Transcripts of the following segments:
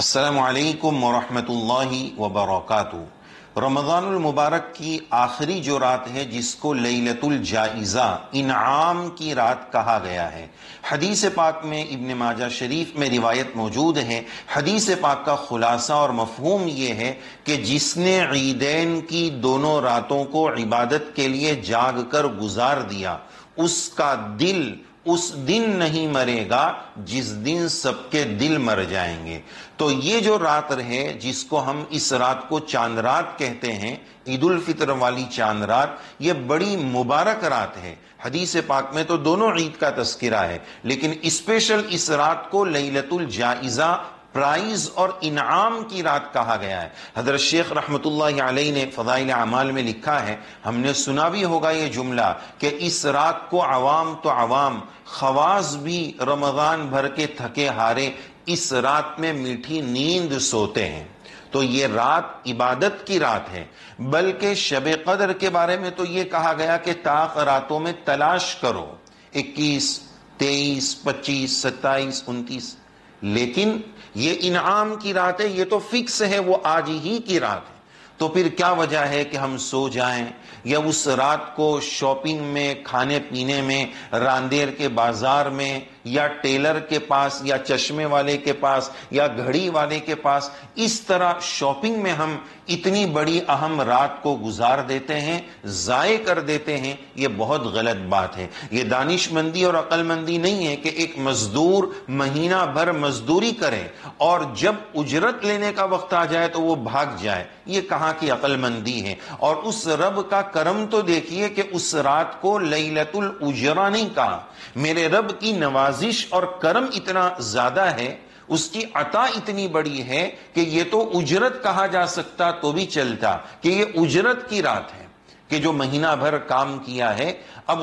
السلام علیکم ورحمۃ اللہ وبرکاتہ۔ رمضان المبارک کی آخری جو رات ہے جس کو لیلۃ الجائزہ انعام کی رات کہا گیا ہے، حدیث پاک میں ابن ماجہ شریف میں روایت موجود ہے۔ حدیث پاک کا خلاصہ اور مفہوم یہ ہے کہ جس نے عیدین کی دونوں راتوں کو عبادت کے لیے جاگ کر گزار دیا، اس کا دل اس دن نہیں مرے گا جس دن سب کے دل مر جائیں گے۔ تو یہ جو رات ہے جس کو ہم اس رات کو چاند رات کہتے ہیں، عید الفطر والی چاند رات، یہ بڑی مبارک رات ہے۔ حدیث پاک میں تو دونوں عید کا تذکرہ ہے، لیکن اسپیشل اس رات کو لیلۃ الجائزہ، پرائز اور انعام کی رات کہا گیا ہے۔ حضرت شیخ رحمت اللہ علیہ نے فضائل اعمال میں لکھا ہے، ہم نے سنا بھی ہوگا یہ جملہ، کہ اس رات کو عوام تو عوام، خواص بھی رمضان بھر کے تھکے ہارے اس رات میں میٹھی نیند سوتے ہیں۔ تو یہ رات عبادت کی رات ہے، بلکہ شب قدر کے بارے میں تو یہ کہا گیا کہ طاق راتوں میں تلاش کرو، 21، 23، 25، 27، 29، لیکن یہ انعام کی رات ہے، یہ تو فکس ہے، وہ آج ہی کی رات ہے۔ تو پھر کیا وجہ ہے کہ ہم سو جائیں یا اس رات کو شاپنگ میں، کھانے پینے میں، راندیر کے بازار میں، یا ٹیلر کے پاس، یا چشمے والے کے پاس، یا گھڑی والے کے پاس، اس طرح شاپنگ میں ہم اتنی بڑی اہم رات کو گزار دیتے ہیں، ضائع کر دیتے ہیں؟ یہ بہت غلط بات ہے۔ یہ دانش مندی اور عقل مندی نہیں ہے کہ ایک مزدور مہینہ بھر مزدوری کرے اور جب اجرت لینے کا وقت آ جائے تو وہ بھاگ جائے۔ یہ کہاں کی عقل مندی ہے؟ اور اس رب کا کرم تو دیکھیے کہ اس رات کو لیلۃ الاجرہ نہیں کہا۔ میرے رب کی نوازش اور کرم اتنا زیادہ ہے، اس کی عطا اتنی بڑی ہے کہ یہ تو اجرت کہا جا سکتا تو بھی چلتا کہ یہ اجرت کی رات ہے، کہ جو مہینہ بھر کام کیا ہے اب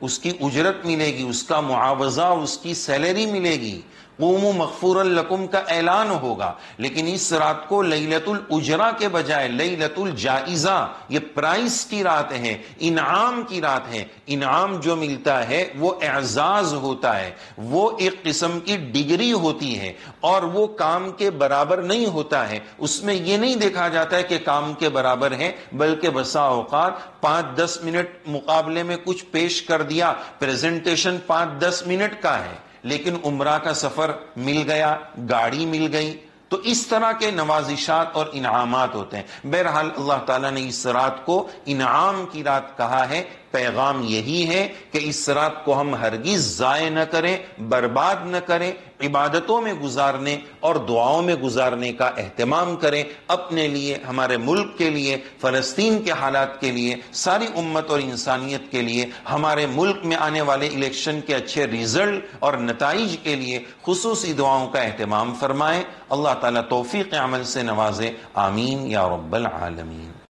اس کی اجرت ملے گی، اس کا معاوضہ، اس کی سیلری ملے گی، قوموا مغفورا لکم کا اعلان ہوگا۔ لیکن اس رات کو لیلۃ الاجرہ کے بجائے لیلۃ الجائزہ، یہ پرائز کی رات ہے، انعام کی رات ہے۔ انعام جو ملتا ہے وہ اعزاز ہوتا ہے، وہ ایک قسم کی ڈگری ہوتی ہے، اور وہ کام کے برابر نہیں ہوتا ہے۔ اس میں یہ نہیں دیکھا جاتا ہے کہ کام کے برابر ہے، بلکہ بسا اوقات 5-10 منٹ مقابلے میں کچھ پیش کر دیا، پریزنٹیشن 5-10 منٹ کا ہے، لیکن عمرہ کا سفر مل گیا، گاڑی مل گئی۔ تو اس طرح کے نوازشات اور انعامات ہوتے ہیں۔ بہرحال اللہ تعالیٰ نے اس رات کو انعام کی رات کہا ہے۔ پیغام یہی ہے کہ اس رات کو ہم ہرگز ضائع نہ کریں، برباد نہ کریں، عبادتوں میں گزارنے اور دعاؤں میں گزارنے کا اہتمام کریں، اپنے لیے، ہمارے ملک کے لیے، فلسطین کے حالات کے لیے، ساری امت اور انسانیت کے لیے، ہمارے ملک میں آنے والے الیکشن کے اچھے ریزلٹ اور نتائج کے لیے خصوصی دعاؤں کا اہتمام فرمائیں۔ اللہ تعالیٰ توفیق عمل سے نوازے، آمین یا رب العالمین۔